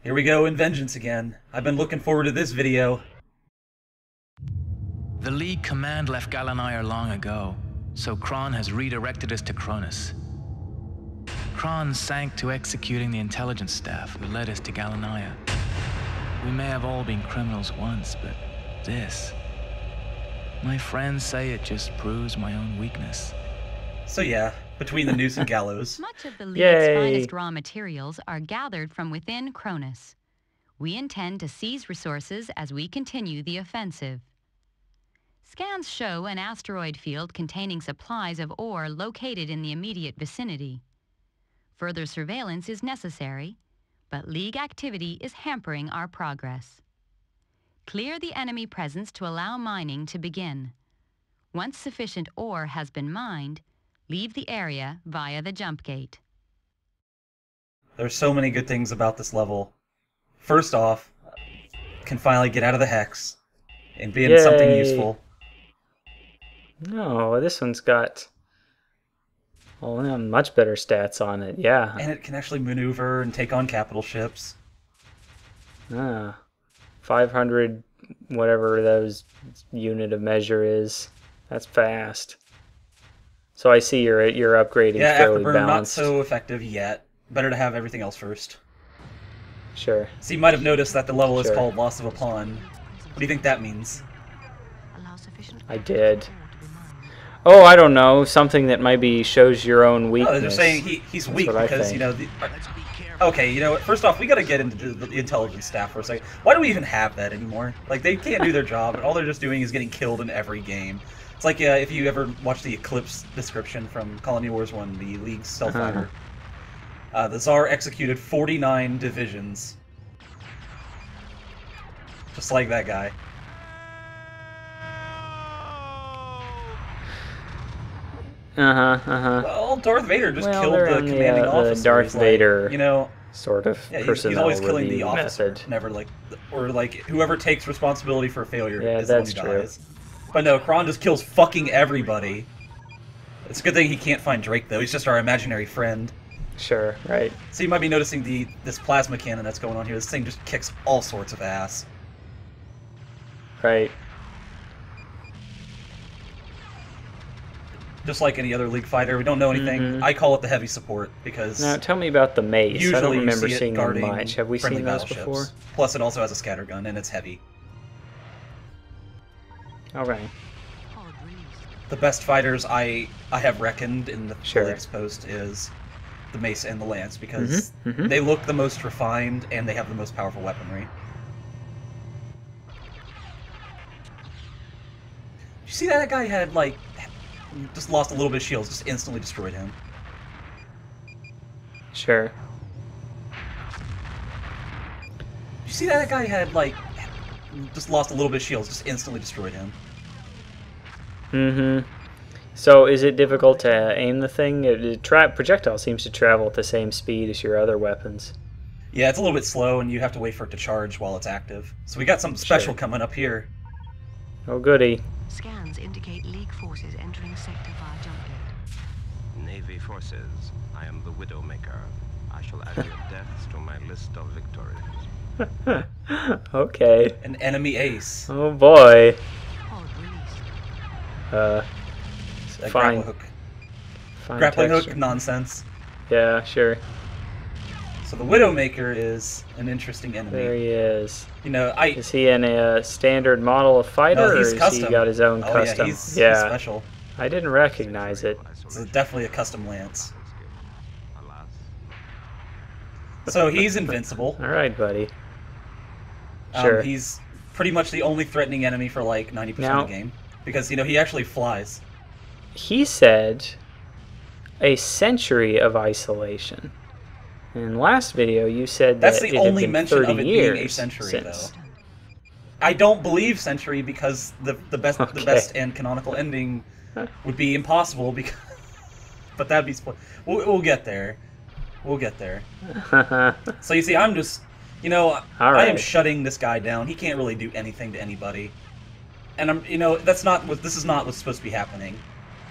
Here we go in vengeance again. I've been looking forward to this video. The League command left Gallinair long ago, so Kron has redirected us to Cronus. Kron sank to executing the intelligence staff who led us to Gallinair. We may have all been criminals once, but this... My friends say it just proves my own weakness. So yeah, between the noose and gallows. Much of the League's finest raw materials are gathered from within Cronus. We intend to seize resources as we continue the offensive. Scans show an asteroid field containing supplies of ore located in the immediate vicinity. Further surveillance is necessary, but League activity is hampering our progress. Clear the enemy presence to allow mining to begin. Once sufficient ore has been mined, leave the area via the jump gate. There's so many good things about this level. First off, can finally get out of the hex and be in something useful. No, this one's got much better stats on it, yeah. And it can actually maneuver and take on capital ships. 500, whatever those unit of measure is. That's fast. So I see you're upgrading fairly afterburn, balanced. not so effective yet. Better to have everything else first. Sure. So you might have noticed that the level is called Loss of a Pawn. What do you think that means? I did. Oh, I don't know. Something that maybe shows your own weakness. No, they're saying he's weak because, you know... Okay, you know what? First off, we gotta get into the intelligence staff for a second. Why do we even have that anymore? Like, they can't do their job, and all they're just doing is getting killed in every game. It's like if you ever watch the Eclipse description from Colony Wars 1, the League's stealth fighter. The Tsar executed 49 divisions. Just like that guy. Well, Darth Vader just killed the commanding officer. The Darth Vader, you know, sort of person. He's always killing the officer, never like whoever takes responsibility for a failure is the one who dies. But no, Kron just kills fucking everybody. It's a good thing he can't find Drake though. He's just our imaginary friend. Sure, right. So you might be noticing this plasma cannon that's going on here. This thing just kicks all sorts of ass. Right. Just like any other League fighter, we don't know anything. I call it the heavy support because... Now, tell me about the mace. Usually I don't remember you see seeing them much. Have we seen those battleships. before? Plus, it also has a scatter gun, and it's heavy. Okay. The best fighters I have reckoned in the Sure. League's post is the mace and the lance, because they look the most refined, and they have the most powerful weaponry. You see that guy had, like... just lost a little bit of shields, just instantly destroyed him. Sure. You see that guy had, like, just lost a little bit of shields, just instantly destroyed him. So is it difficult to aim the thing? Projectile seems to travel at the same speed as your other weapons. Yeah, it's a little bit slow, and you have to wait for it to charge while it's active. So we got something special coming up here. Oh, goody. Scans indicate League forces entering sector via jump gate. Navy forces, I am the Widowmaker. I shall add your deaths to my list of victories. Okay. An enemy ace. Oh boy. Pod released. Fine. Grappling hook. Fine Grappling texture. hook nonsense. Yeah, sure. So the Widowmaker is an interesting enemy. There he is. You know, Is he in a standard model of fighter, No, or he's has custom. he got his own custom? Yeah, he's special. I didn't recognize it. It's definitely a custom lance. So he's invincible. All right, buddy. Sure. He's pretty much the only threatening enemy for like 90% of the game. Because, you know, he actually flies. He said a century of isolation. In last video, you said that's that the it had only been mention 30 of it years being a century, since. though. I don't believe century because the best and canonical ending would be impossible. Because, but that'd be we'll get there. We'll get there. So you see, I'm just, you know, I am shutting this guy down. He can't really do anything to anybody, and you know, this is not what's supposed to be happening.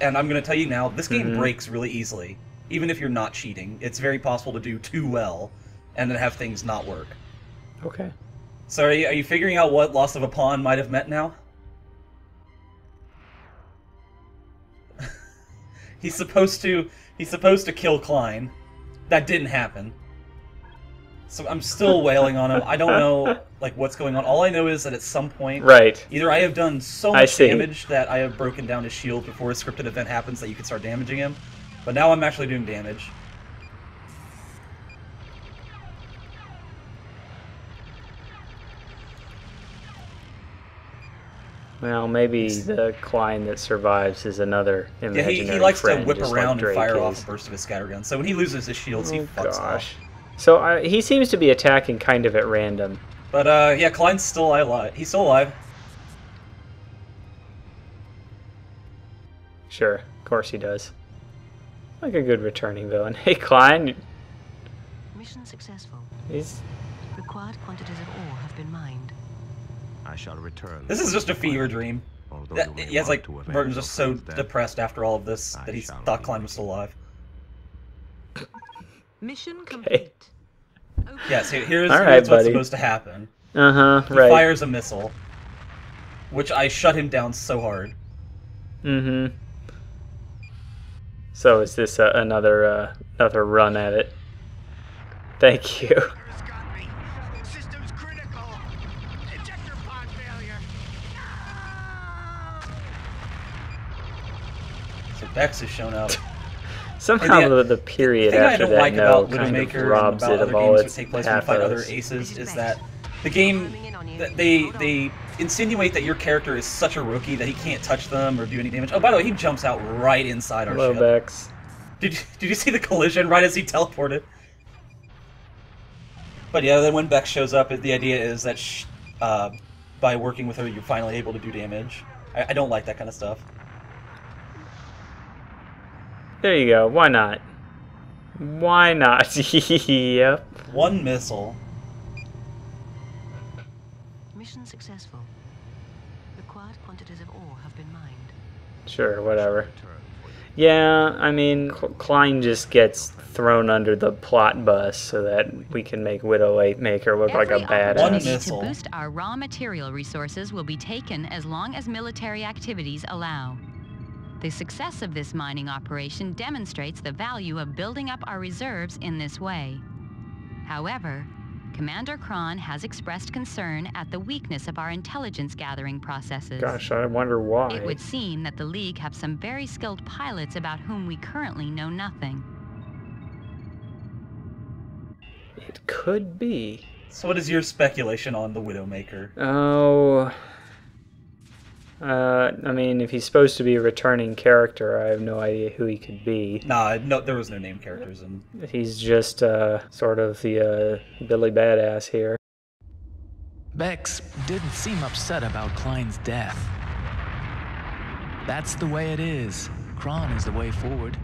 And I'm gonna tell you now, this game breaks really easily. Even if you're not cheating, it's very possible to do too well and then have things not work. Okay. So are you figuring out what loss of a pawn might have meant now? He's supposed to kill Klein. That didn't happen. So I'm still wailing on him. I don't know like what's going on. All I know is that at some point, either I have done so much damage that I have broken down his shield before a scripted event happens that you can start damaging him. But now I'm actually doing damage. Well, maybe the Klein that survives is another imaginary he likes to friend, whip just around like and fire Drake off is. a burst of his scattergun. So when he loses his shields, he fucks off. So he seems to be attacking kind of at random. But yeah, Klein's still alive. He's still alive. Sure, of course he does. Like a good returning villain. Hey, Klein. Mission successful. He's... Required quantities of ore have been mined. I shall return. This is just a fever dream. He has like Mertens just so depressed after all of this that he thought Klein was still alive. Mission complete. Yes, here's what's supposed to happen. He fires a missile, which I shut him down so hard. So is this another run at it? Thank you. System's critical. Ejector pod failure. So Bex has shown up. Somehow the period after that note kind of robs it of all its pathos. Other aces is that the game they insinuate that your character is such a rookie that he can't touch them or do any damage. Oh, by the way, he jumps out right inside our ship. Hello, Bex. Did you see the collision right as he teleported? But yeah, then when Bex shows up, the idea is that by working with her, you're finally able to do damage. I don't like that kind of stuff. There you go. Why not? Why not? Yep. One missile. Mission successful. Required quantities of ore have been mined. Sure, whatever. Yeah, I mean, Klein just gets thrown under the plot bus so that we can make Widowmaker look like a badass. One missile. To boost our raw material resources will be taken as long as military activities allow. The success of this mining operation demonstrates the value of building up our reserves in this way. However, Commander Kron has expressed concern at the weakness of our intelligence gathering processes. Gosh, I wonder why. It would seem that the League have some very skilled pilots about whom we currently know nothing. It could be. So what is your speculation on the Widowmaker? Oh... I mean, if he's supposed to be a returning character, I have no idea who he could be. Nah, no, there was no named characters. He's just sort of the Billy Badass here. Bex didn't seem upset about Klein's death. That's the way it is. Kron is the way forward.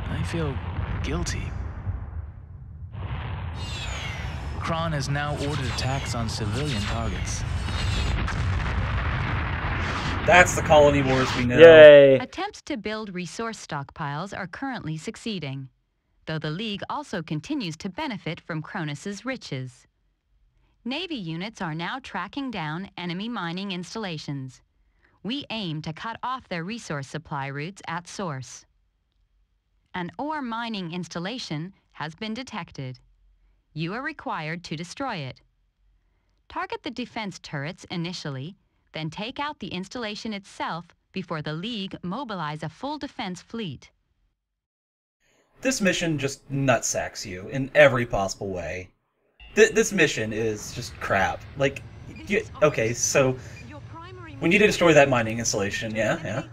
I feel guilty. Kron has now ordered attacks on civilian targets. That's the colony wars we know. Yay! Attempts to build resource stockpiles are currently succeeding, though the League also continues to benefit from Cronus's riches. Navy units are now tracking down enemy mining installations. We aim to cut off their resource supply routes at source. An ore mining installation has been detected. You are required to destroy it. Target the defense turrets initially, then take out the installation itself before the League mobilize a full defense fleet. This mission just nutsacks you in every possible way. This mission is just crap. Like, okay, so we need to destroy that mining installation, yeah.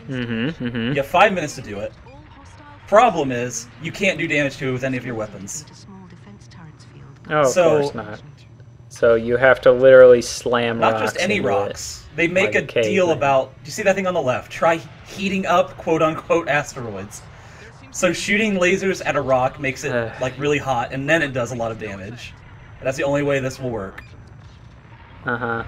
You have 5 minutes to do it. Problem is, you can't do damage to it with any of your weapons. Oh, of course not. So you have to literally slam rocks. Not just any rocks. They make like a deal about... Do you see that thing on the left? Try heating up quote-unquote asteroids. So shooting lasers at a rock makes it like really hot, and then it does a lot of damage. That's the only way this will work. Oh,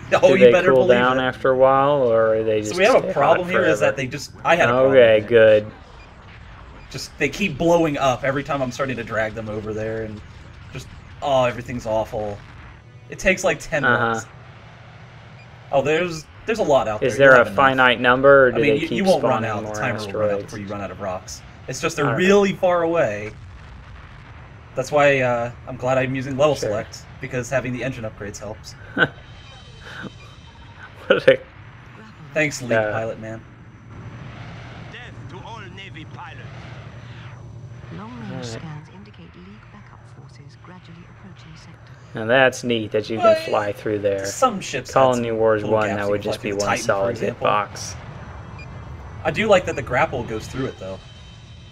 Do they better cool believe down it. after a while, or are they just... So we have a problem here, is that they just... I had a problem. Okay, good. Just, they keep blowing up every time I'm starting to drag them over there, and Just, oh, everything's awful. It takes like 10 minutes. Oh, there's a lot out there. Is there a finite number, or do they keep you won't run spawning out. The more timer will run out asteroids? before you run out of rocks. It's just they're really far away. That's why I'm glad I'm using level select, because having the engine upgrades helps. What a... Thanks, League Pilot Man. Death to all Navy pilots. Long-range scans indicate League backup forces gradually approaching sector. Now that's neat that you can fly through there. Some ships. Colony Wars little 1, gaps that you would can just fly be through. The one Titan, for solid example. hitbox. I do like that the grapple goes through it, though.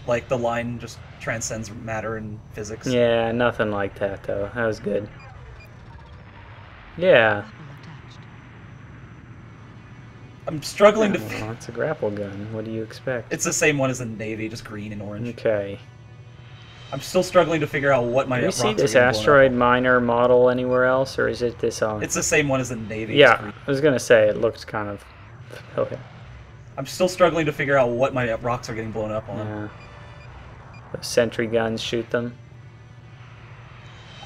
Like, the line just transcends matter and physics. Yeah, nothing like that, though. That was good. Yeah. I'm struggling to... Well, it's a grapple gun. What do you expect? It's the same one as the Navy, just green and orange. Okay. I'm still struggling to figure out what my Do you rocks see are this getting blown asteroid up. miner model anywhere else, or is it this on? It's the same one as the Navy. Yeah, just green. I was gonna say it looks kind of... Okay. I'm still struggling to figure out what my rocks are getting blown up on. Yeah. Those sentry guns shoot them.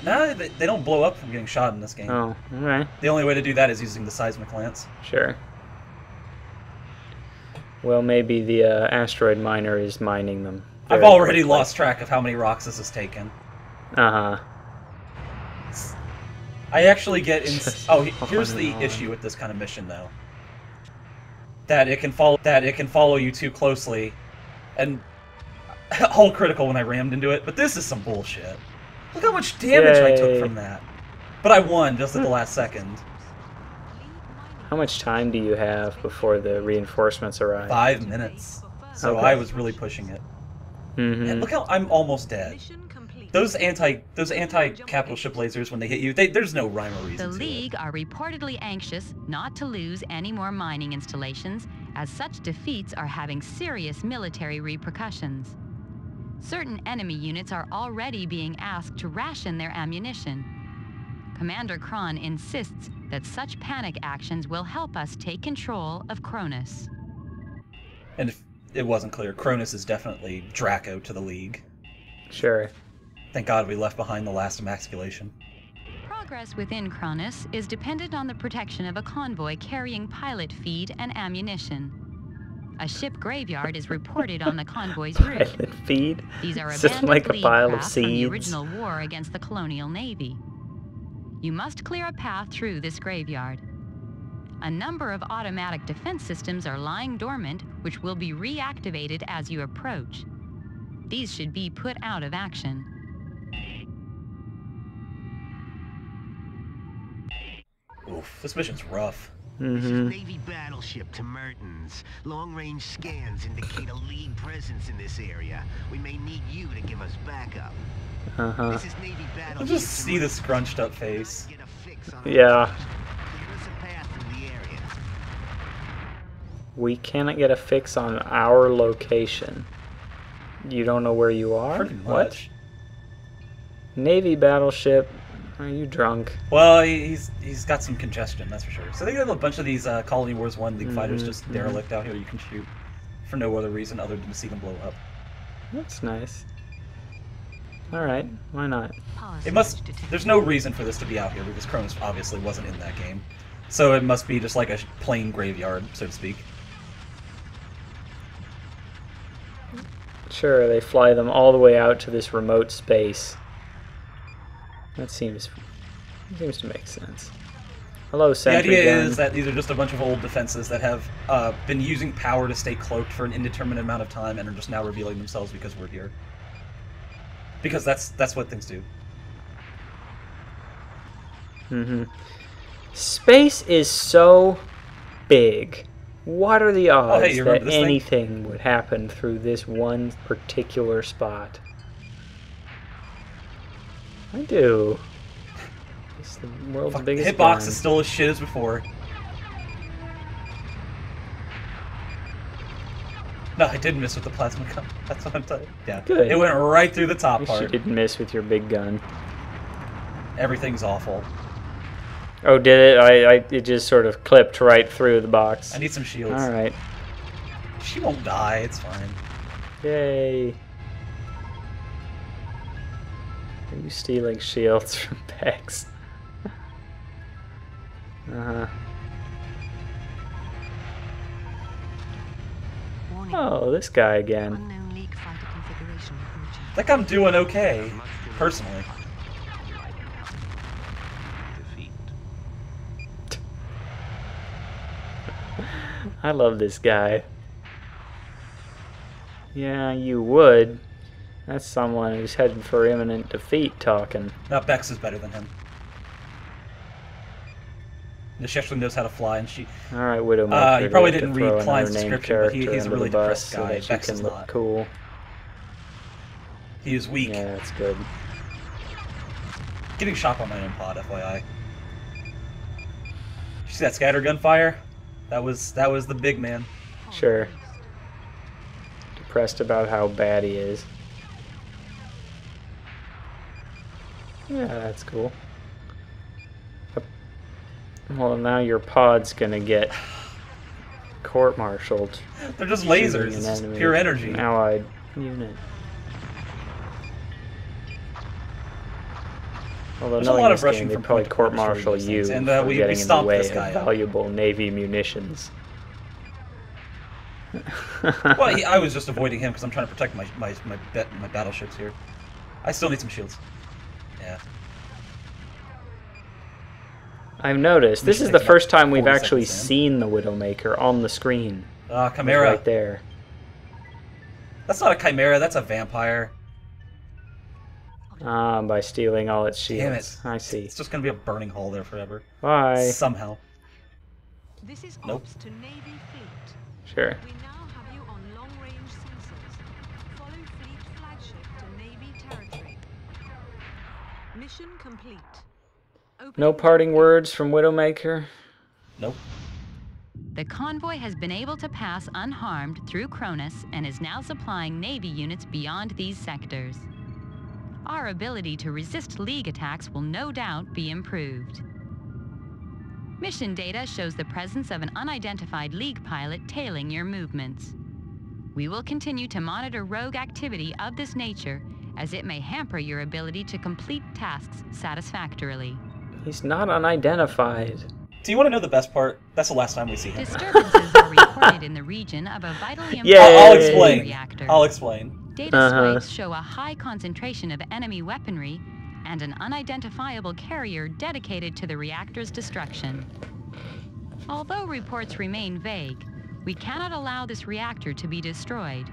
No, they don't blow up from getting shot in this game. Oh, alright. The only way to do that is using the seismic lance. Sure. Well, maybe the asteroid miner is mining them. I've already lost track of how many rocks this has taken. Uh-huh. I actually get in... Oh, here's the issue with this kind of mission, though. That it can follow you too closely, and all critical when I rammed into it. But this is some bullshit. Look how much damage I took from that. But I won just at the last second. How much time do you have before the reinforcements arrive? 5 minutes. So Okay. I was really pushing it. And look how I'm almost dead. Those anti-capital ship lasers, when they hit you, there's no rhyme or reason The to it. League are reportedly anxious not to lose any more mining installations, as such defeats are having serious military repercussions. Certain enemy units are already being asked to ration their ammunition. Commander Kron insists that such panic actions will help us take control of Cronus. And if it wasn't clear, Cronus is definitely Draco to the League. Sure. Thank God we left behind the last emasculation. Progress within Cronus is dependent on the protection of a convoy carrying pilot feed and ammunition. A ship graveyard is reported on the convoy's route. Pilot feed? These are It's just abandoned like a League pile of craft from the seeds. original war against the colonial navy. You must clear a path through this graveyard. A number of automatic defense systems are lying dormant, which will be reactivated as you approach. These should be put out of action. Oof, this mission's rough. This is Navy battleship to Mertens. Long-range scans indicate a League presence in this area. We may need you to give us backup. This is Navy battleship. I'll just see the scrunched up face. Get a fix on Yeah. Clear us a path through the area. We cannot get a fix on our location. You don't know where you are? Pretty What? much. Navy battleship. Are you drunk? Well, he's got some congestion, that's for sure. So they got a bunch of these Colony Wars 1 League fighters just derelict out here you can shoot for no other reason other than to see them blow up. That's nice. Alright, why not? It must... There's no reason for this to be out here because Cronus obviously wasn't in that game. So it must be just like a plain graveyard, so to speak. Sure, they fly them all the way out to this remote space. That seems to make sense. Hello, The sentry idea gun. is that these are just a bunch of old defenses that have been using power to stay cloaked for an indeterminate amount of time and are just now revealing themselves because we're here. Because that's what things do. Space is so big. What are the odds hey, you remember that this thing? anything would happen through this one particular spot? I do. It's the world's Fuck, biggest Hitbox gun. is still as shit as before. No, I didn't miss with the plasma gun. That's what I'm telling you. Yeah. Good. It went right through the top At least you part. didn't miss with your big gun. Everything's awful. Oh, did it? It just sort of clipped right through the box. I need some shields. Alright. She won't die, it's fine. Yay. Are you stealing shields from Pex? Warning. Oh, this guy again. Unknown League fighter configuration approaching. I think I'm doing okay, personally. Defeat. I love this guy. Yeah, you would. That's someone who's heading for imminent defeat talking. Now Bex is better than him. She actually knows how to fly, and she... Alright, Widowmaker. You probably didn't read Klein's description, but he's a really depressed guy. So Bex can is look not. cool. He is weak. Yeah, that's good. Getting shot by my own pod, FYI. You see that scattergun fire? That was the big man. Sure. Depressed about how bad he is. Yeah, that's cool. Well, now your pod's gonna get court-martialed. They're just lasers. It's just pure energy. Allied unit. Although There's a knowing lot of this rushing game, they'd from probably point to point court-martial destroying you these things. for And, we getting in the stomped way this of guy up. valuable Navy munitions. Well, I was just avoiding him because I'm trying to protect my battleships here. I still need some shields. Yeah. I've noticed, this is take the about first time we've 40 actually seconds in. seen the Widowmaker on the screen. Chimera. Right there. That's not a chimera, that's a vampire. Ah, by stealing all its shields. Damn it. I see. It's just gonna be a burning hole there forever. Bye. Somehow. This is Nope. ops to Navy fleet. Sure. We now have you on long-range sensors. Follow fleet flagship to Navy territory. Mission complete. No parting words from Widowmaker? Nope. The convoy has been able to pass unharmed through Cronus and is now supplying Navy units beyond these sectors. Our ability to resist League attacks will no doubt be improved. Mission data shows the presence of an unidentified League pilot tailing your movements. We will continue to monitor rogue activity of this nature, as it may hamper your ability to complete tasks satisfactorily. He's not unidentified. Do you want to know the best part? That's the last time we see him. Disturbances are reported in the region of a vitally Yay! important I'll explain. reactor. I'll explain. Data swipes show a high concentration of enemy weaponry and an unidentifiable carrier dedicated to the reactor's destruction. Although reports remain vague, we cannot allow this reactor to be destroyed.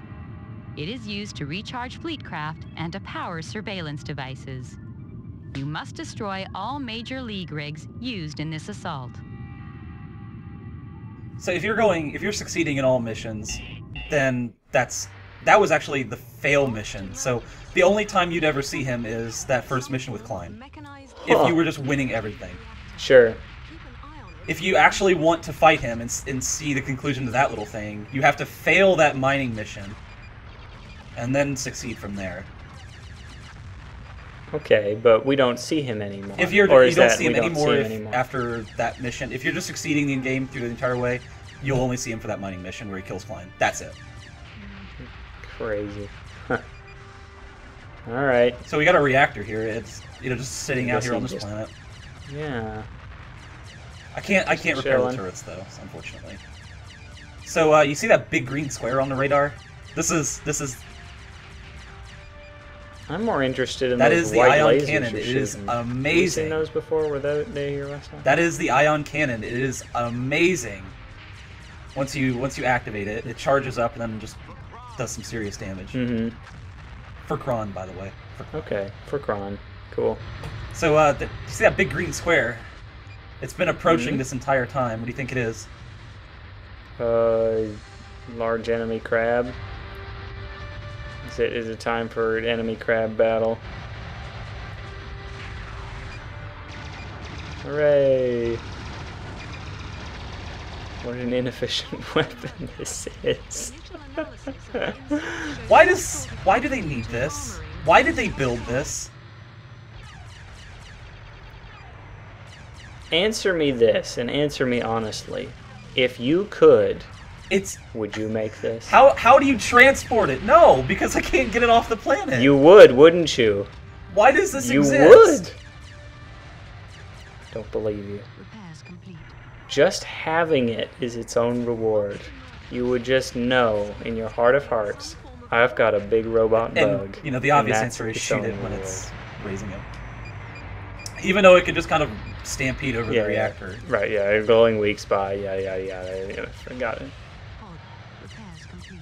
It is used to recharge fleet craft and to power surveillance devices. You must destroy all major League rigs used in this assault. So if you're succeeding in all missions, then that was actually the fail mission. So the only time you'd ever see him is that first mission with Klein. If you were just winning everything. Sure. If you actually want to fight him and see the conclusion to that little thing, you have to fail that mining mission and then succeed from there. Okay, but we don't see him anymore. If you don't see him anymore after that mission. If you're just succeeding in game through the entire way, you'll only see him for that mining mission where he kills Klein. That's it. Crazy. Huh. All right. So we got a reactor here. It's just sitting out here on this planet. Yeah. I can't repair the turrets though, unfortunately. So you see that big green square on the radar? This is. I'm more interested in that those is the white ion lasers cannon. you're It is shooting. amazing. Have you seen those before? Were they here last time? That is the ion cannon. It is amazing. Once you activate it, it charges up and then just does some serious damage. Mm-hmm. For Kron, by the way. Okay, for Kron. Cool. So you see that big green square? It's been approaching this entire time. What do you think it is? Large enemy crab. Is it time for an enemy crab battle? Hooray! What an inefficient weapon this is. Why do they need this? Why did they build this? Answer me this, and answer me honestly. If you could, would you make this? How do you transport it? No, because I can't get it off the planet. You would, wouldn't you? Why does this You exist? would. Don't believe you. Repairs complete. Just having it is its own reward. You would just know in your heart of hearts, I've got a big robot bug. And, you know, the obvious and answer is its shoot own it when reward. it's raising it. Even though it could just kind of stampede over the reactor. Right, yeah, a glowing weak spot, yeah, got it. Pod. Repairs complete.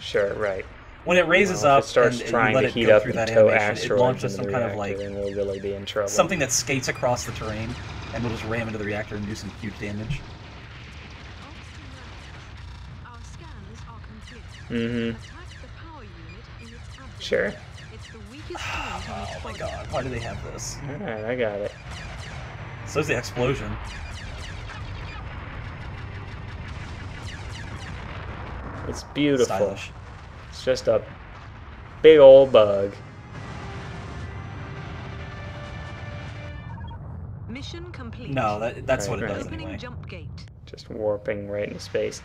Sure, right. When it raises Well, up if it starts and trying you let to it heat go up through and that tow animation, it asteroids launches into some the kind of reactor, like then we'll really be in trouble. something that skates across the terrain and will just ram into the reactor and do some huge damage. Our scans are complete. Mm-hmm. Attack the power unit in its abdomen. Sure. It's the weakest point on its Oh my body. god, why do they have this? Alright, I got it. So's the explosion. It's beautiful. Stylish. It's just a big old bug. Mission complete. No, that's what it Right, does Opening anyway. jump gate. Just warping right into space.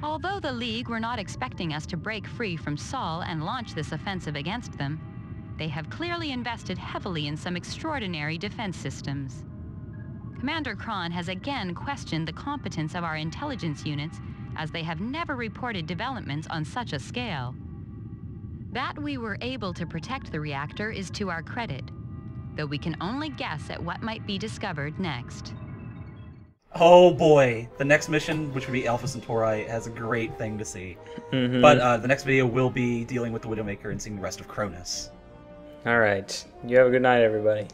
Although the League were not expecting us to break free from Sol and launch this offensive against them, they have clearly invested heavily in some extraordinary defense systems. Commander Kron has again questioned the competence of our intelligence units, as they have never reported developments on such a scale. That we were able to protect the reactor is to our credit, though we can only guess at what might be discovered next. Oh boy, the next mission, which would be Alpha-Centauri, has a great thing to see. Mm-hmm. But the next video will be dealing with the Widowmaker and seeing the rest of Cronus. Alright. You have a good night, everybody.